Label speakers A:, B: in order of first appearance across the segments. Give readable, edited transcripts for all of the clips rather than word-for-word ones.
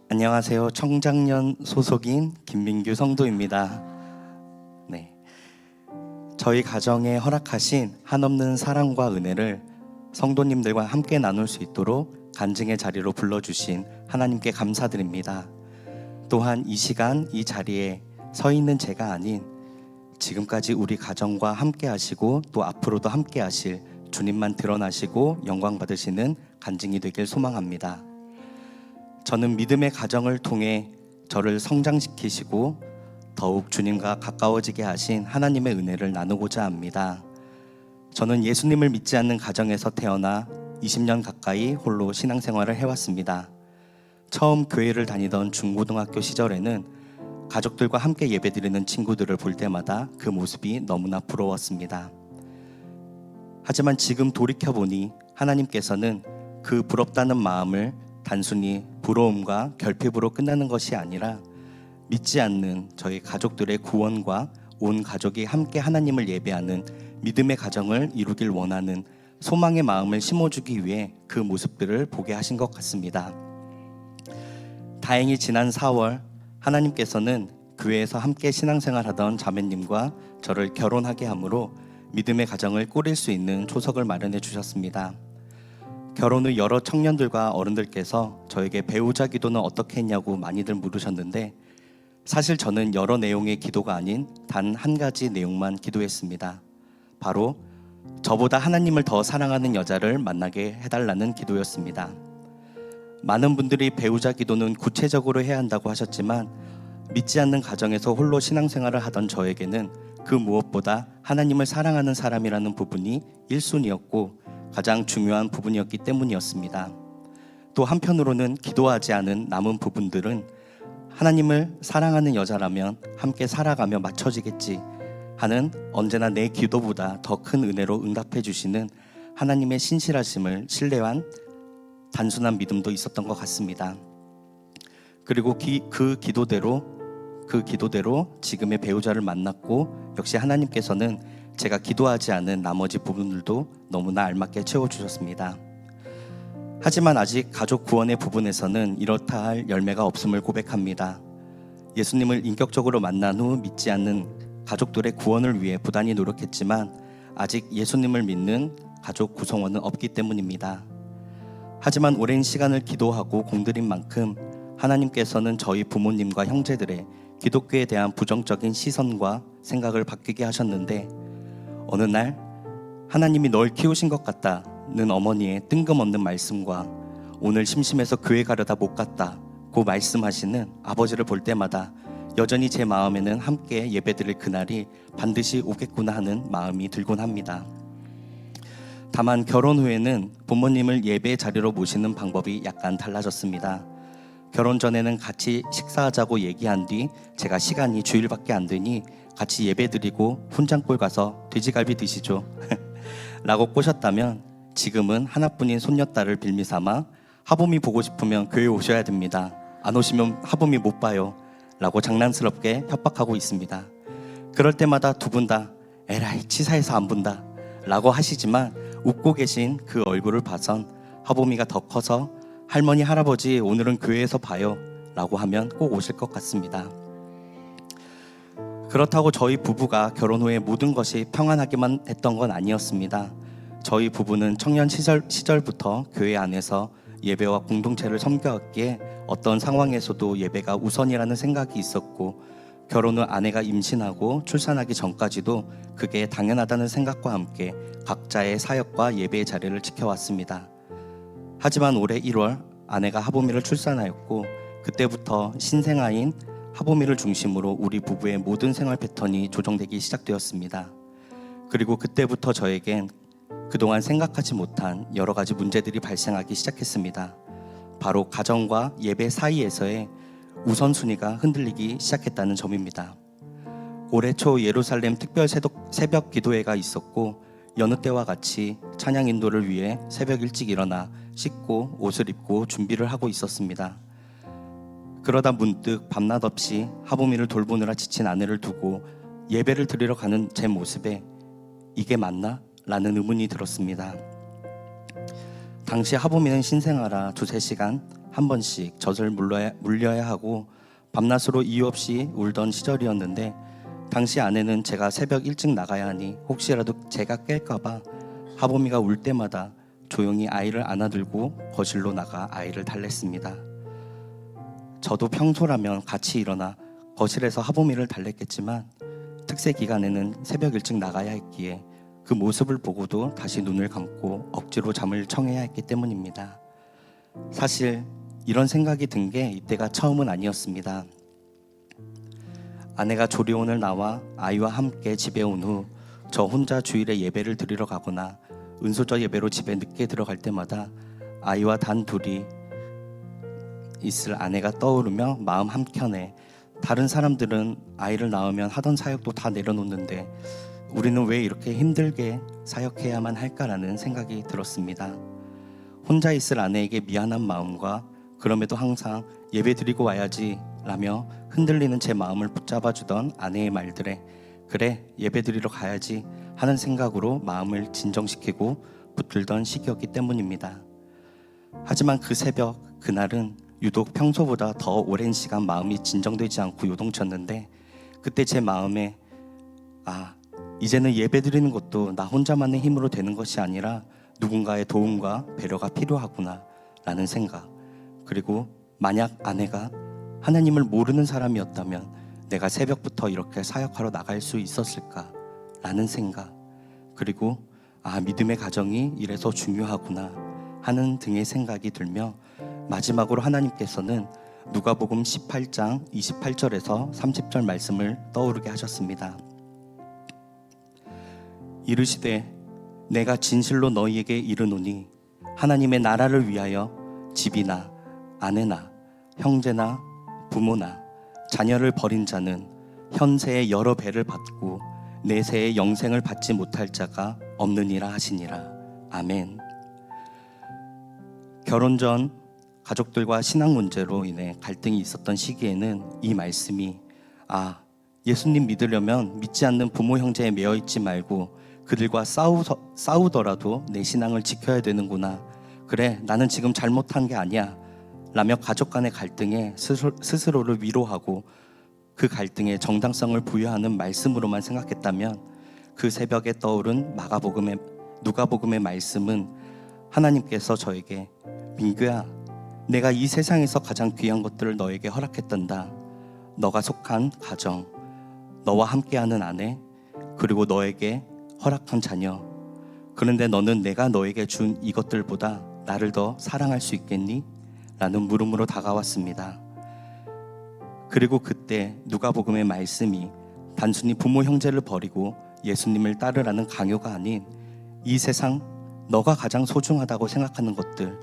A: 안녕하세요. 청장년 소속인 김민규 성도입니다. 네, 저희 가정에 허락하신 한없는 사랑과 은혜를 성도님들과 함께 나눌 수 있도록 간증의 자리로 불러주신 하나님께 감사드립니다. 또한 이 시간 이 자리에 서 있는 제가 아닌 지금까지 우리 가정과 함께 하시고 또 앞으로도 함께 하실 주님만 드러나시고 영광 받으시는 간증이 되길 소망합니다. 저는 믿음의 가정을 통해 저를 성장시키시고 더욱 주님과 가까워지게 하신 하나님의 은혜를 나누고자 합니다. 저는 예수님을 믿지 않는 가정에서 태어나 20년 가까이 홀로 신앙생활을 해왔습니다. 처음 교회를 다니던 중고등학교 시절에는 가족들과 함께 예배드리는 친구들을 볼 때마다 그 모습이 너무나 부러웠습니다. 하지만 지금 돌이켜보니 하나님께서는 그 부럽다는 마음을 단순히 부러움과 결핍으로 끝나는 것이 아니라 믿지 않는 저희 가족들의 구원과 온 가족이 함께 하나님을 예배하는 믿음의 가정을 이루길 원하는 소망의 마음을 심어주기 위해 그 모습들을 보게 하신 것 같습니다. 다행히 지난 4월 하나님께서는 교회에서 함께 신앙생활하던 자매님과 저를 결혼하게 함으로 믿음의 가정을 꾸릴 수 있는 초석을 마련해 주셨습니다. 결혼 후 여러 청년들과 어른들께서 저에게 배우자 기도는 어떻게 했냐고 많이들 물으셨는데 사실 저는 여러 내용의 기도가 아닌 단 한 가지 내용만 기도했습니다. 바로 저보다 하나님을 더 사랑하는 여자를 만나게 해달라는 기도였습니다. 많은 분들이 배우자 기도는 구체적으로 해야 한다고 하셨지만 믿지 않는 가정에서 홀로 신앙생활을 하던 저에게는 그 무엇보다 하나님을 사랑하는 사람이라는 부분이 1순위였고 가장 중요한 부분이었기 때문이었습니다. 또 한편으로는 기도하지 않은 남은 부분들은 하나님을 사랑하는 여자라면 함께 살아가며 맞춰지겠지 하는 언제나 내 기도보다 더 큰 은혜로 응답해 주시는 하나님의 신실하심을 신뢰한 단순한 믿음도 있었던 것 같습니다. 그리고 그 기도대로 지금의 배우자를 만났고 역시 하나님께서는 제가 기도하지 않은 나머지 부분들도 너무나 알맞게 채워주셨습니다. 하지만 아직 가족 구원의 부분에서는 이렇다 할 열매가 없음을 고백합니다. 예수님을 인격적으로 만난 후 믿지 않는 가족들의 구원을 위해 부단히 노력했지만 아직 예수님을 믿는 가족 구성원은 없기 때문입니다. 하지만 오랜 시간을 기도하고 공들인 만큼 하나님께서는 저희 부모님과 형제들의 기독교에 대한 부정적인 시선과 생각을 바뀌게 하셨는데 어느 날 하나님이 널 키우신 것 같다는 어머니의 뜬금없는 말씀과 오늘 심심해서 교회 가려다 못 갔다고 말씀하시는 아버지를 볼 때마다 여전히 제 마음에는 함께 예배드릴 그날이 반드시 오겠구나 하는 마음이 들곤 합니다. 다만 결혼 후에는 부모님을 예배 자리로 모시는 방법이 약간 달라졌습니다. 결혼 전에는 같이 식사하자고 얘기한 뒤 제가 시간이 주일밖에 안 되니 같이 예배드리고 훈장골 가서 돼지갈비 드시죠 라고 꼬셨다면 지금은 하나뿐인 손녀딸을 빌미삼아 하범이 보고 싶으면 교회 오셔야 됩니다. 안 오시면 하범이 못 봐요 라고 장난스럽게 협박하고 있습니다. 그럴 때마다 두 분 다 에라이 치사해서 안 본다 라고 하시지만 웃고 계신 그 얼굴을 봐선 하범이가 더 커서 할머니 할아버지 오늘은 교회에서 봐요 라고 하면 꼭 오실 것 같습니다. 그렇다고 저희 부부가 결혼 후에 모든 것이 평안하기만 했던 건 아니었습니다. 저희 부부는 청년 시절부터 교회 안에서 예배와 공동체를 섬겨왔기에 어떤 상황에서도 예배가 우선이라는 생각이 있었고 결혼 후 아내가 임신하고 출산하기 전까지도 그게 당연하다는 생각과 함께 각자의 사역과 예배의 자리를 지켜왔습니다. 하지만 올해 1월 아내가 하보미를 출산하였고 그때부터 신생아인 하보미를 중심으로 우리 부부의 모든 생활 패턴이 조정되기 시작되었습니다. 그리고 그때부터 저에겐 그동안 생각하지 못한 여러 가지 문제들이 발생하기 시작했습니다. 바로 가정과 예배 사이에서의 우선순위가 흔들리기 시작했다는 점입니다. 올해 초 예루살렘 특별 새벽 기도회가 있었고 여느 때와 같이 찬양 인도를 위해 새벽 일찍 일어나 씻고 옷을 입고 준비를 하고 있었습니다. 그러다 문득 밤낮 없이 하보미를 돌보느라 지친 아내를 두고 예배를 드리러 가는 제 모습에 이게 맞나? 라는 의문이 들었습니다. 당시 하보미는 신생아라 두세 시간 한 번씩 젖을 물려야 하고 밤낮으로 이유 없이 울던 시절이었는데, 당시 아내는 제가 새벽 일찍 나가야 하니 혹시라도 제가 깰까봐 하보미가 울 때마다 조용히 아이를 안아들고 거실로 나가 아이를 달랬습니다. 저도 평소라면 같이 일어나 거실에서 하보미를 달랬겠지만 특세 기간에는 새벽 일찍 나가야 했기에 그 모습을 보고도 다시 눈을 감고 억지로 잠을 청해야 했기 때문입니다. 사실 이런 생각이 든 게 이때가 처음은 아니었습니다. 아내가 조리원을 나와 아이와 함께 집에 온 후 저 혼자 주일에 예배를 드리러 가거나 은소저 예배로 집에 늦게 들어갈 때마다 아이와 단 둘이 있을 아내가 떠오르며 마음 한켠에 다른 사람들은 아이를 낳으면 하던 사역도 다 내려놓는데 우리는 왜 이렇게 힘들게 사역해야만 할까라는 생각이 들었습니다. 혼자 있을 아내에게 미안한 마음과 그럼에도 항상 예배 드리고 와야지 라며 흔들리는 제 마음을 붙잡아주던 아내의 말들에 그래 예배 드리러 가야지 하는 생각으로 마음을 진정시키고 붙들던 시기였기 때문입니다. 하지만 그 새벽 그날은 유독 평소보다 더 오랜 시간 마음이 진정되지 않고 요동쳤는데, 그때 제 마음에 이제는 예배 드리는 것도 나 혼자만의 힘으로 되는 것이 아니라 누군가의 도움과 배려가 필요하구나 라는 생각, 그리고 만약 아내가 하나님을 모르는 사람이었다면 내가 새벽부터 이렇게 사역하러 나갈 수 있었을까 라는 생각, 그리고 믿음의 가정이 이래서 중요하구나 하는 등의 생각이 들며, 마지막으로 하나님께서는 누가복음 18장 28절에서 30절 말씀을 떠오르게 하셨습니다. 이르시되 내가 진실로 너희에게 이르노니 하나님의 나라를 위하여 집이나 아내나 형제나 부모나 자녀를 버린 자는 현세의 여러 배를 받고 내세의 영생을 받지 못할 자가 없느니라 하시니라. 아멘. 결혼 전 가족들과 신앙 문제로 인해 갈등이 있었던 시기에는 이 말씀이 예수님 믿으려면 믿지 않는 부모 형제에 매여 있지 말고 그들과 싸우더라도 내 신앙을 지켜야 되는구나. 그래 나는 지금 잘못한 게 아니야 라며 가족 간의 갈등에 스스로를 위로하고 그 갈등에 정당성을 부여하는 말씀으로만 생각했다면, 그 새벽에 떠오른 누가복음의 말씀은 하나님께서 저에게 민규야 내가 이 세상에서 가장 귀한 것들을 너에게 허락했단다. 너가 속한 가정, 너와 함께하는 아내, 그리고 너에게 허락한 자녀. 그런데 너는 내가 너에게 준 이것들보다 나를 더 사랑할 수 있겠니? 라는 물음으로 다가왔습니다. 그리고 그때 누가복음의 말씀이 단순히 부모 형제를 버리고 예수님을 따르라는 강요가 아닌 이 세상 너가 가장 소중하다고 생각하는 것들,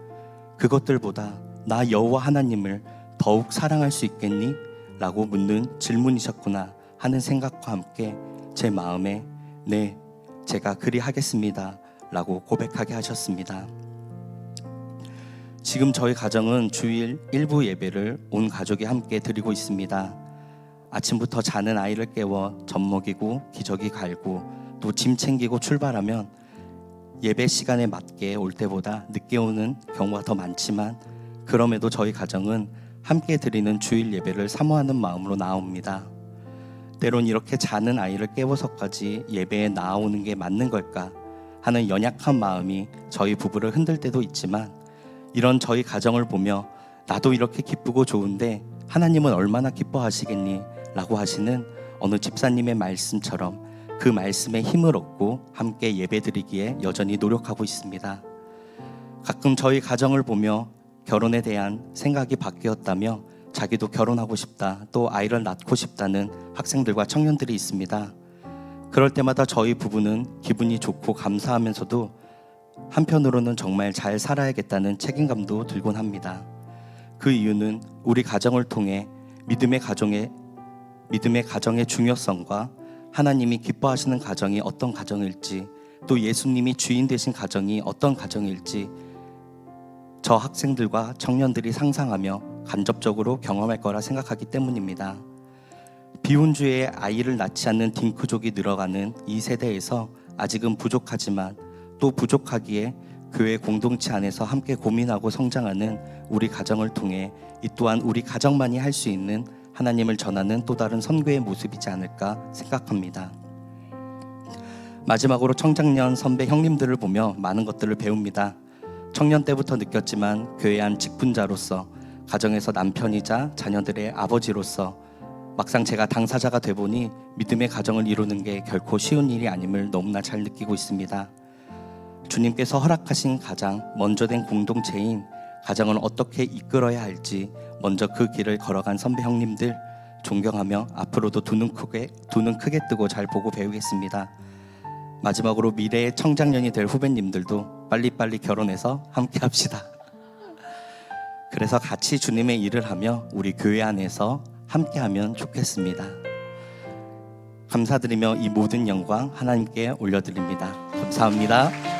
A: 그것들보다 나 여호와 하나님을 더욱 사랑할 수 있겠니? 라고 묻는 질문이셨구나 하는 생각과 함께 제 마음에 네, 제가 그리 하겠습니다 라고 고백하게 하셨습니다. 지금 저희 가정은 주일 일부 예배를 온 가족이 함께 드리고 있습니다. 아침부터 자는 아이를 깨워 젖 먹이고 기저귀 갈고 또 짐 챙기고 출발하면 예배 시간에 맞게 올 때보다 늦게 오는 경우가 더 많지만, 그럼에도 저희 가정은 함께 드리는 주일 예배를 사모하는 마음으로 나옵니다. 때론 이렇게 자는 아이를 깨워서까지 예배에 나아오는 게 맞는 걸까 하는 연약한 마음이 저희 부부를 흔들 때도 있지만, 이런 저희 가정을 보며 나도 이렇게 기쁘고 좋은데 하나님은 얼마나 기뻐하시겠니? 라고 하시는 어느 집사님의 말씀처럼 그 말씀에 힘을 얻고 함께 예배드리기에 여전히 노력하고 있습니다. 가끔 저희 가정을 보며 결혼에 대한 생각이 바뀌었다며 자기도 결혼하고 싶다, 또 아이를 낳고 싶다는 학생들과 청년들이 있습니다. 그럴 때마다 저희 부부는 기분이 좋고 감사하면서도 한편으로는 정말 잘 살아야겠다는 책임감도 들곤 합니다. 그 이유는 우리 가정을 통해 믿음의 가정의 중요성과 하나님이 기뻐하시는 가정이 어떤 가정일지, 또 예수님이 주인 되신 가정이 어떤 가정일지 저 학생들과 청년들이 상상하며 간접적으로 경험할 거라 생각하기 때문입니다. 비혼주의의 아이를 낳지 않는 딩크족이 늘어가는 이 세대에서 아직은 부족하지만 또 부족하기에 교회 공동체 안에서 함께 고민하고 성장하는 우리 가정을 통해 이 또한 우리 가정만이 할 수 있는 하나님을 전하는 또 다른 선교의 모습이지 않을까 생각합니다. 마지막으로 청장년 선배 형님들을 보며 많은 것들을 배웁니다. 청년 때부터 느꼈지만 교회 한 직분자로서, 가정에서 남편이자 자녀들의 아버지로서 막상 제가 당사자가 되보니 믿음의 가정을 이루는 게 결코 쉬운 일이 아님을 너무나 잘 느끼고 있습니다. 주님께서 허락하신 가장 먼저 된 공동체인 가정을 어떻게 이끌어야 할지 먼저 그 길을 걸어간 선배 형님들 존경하며 앞으로도 두 눈 크게 뜨고 잘 보고 배우겠습니다. 마지막으로 미래의 청장년이 될 후배님들도 빨리빨리 결혼해서 함께 합시다. 그래서 같이 주님의 일을 하며 우리 교회 안에서 함께 하면 좋겠습니다. 감사드리며 이 모든 영광 하나님께 올려드립니다. 감사합니다.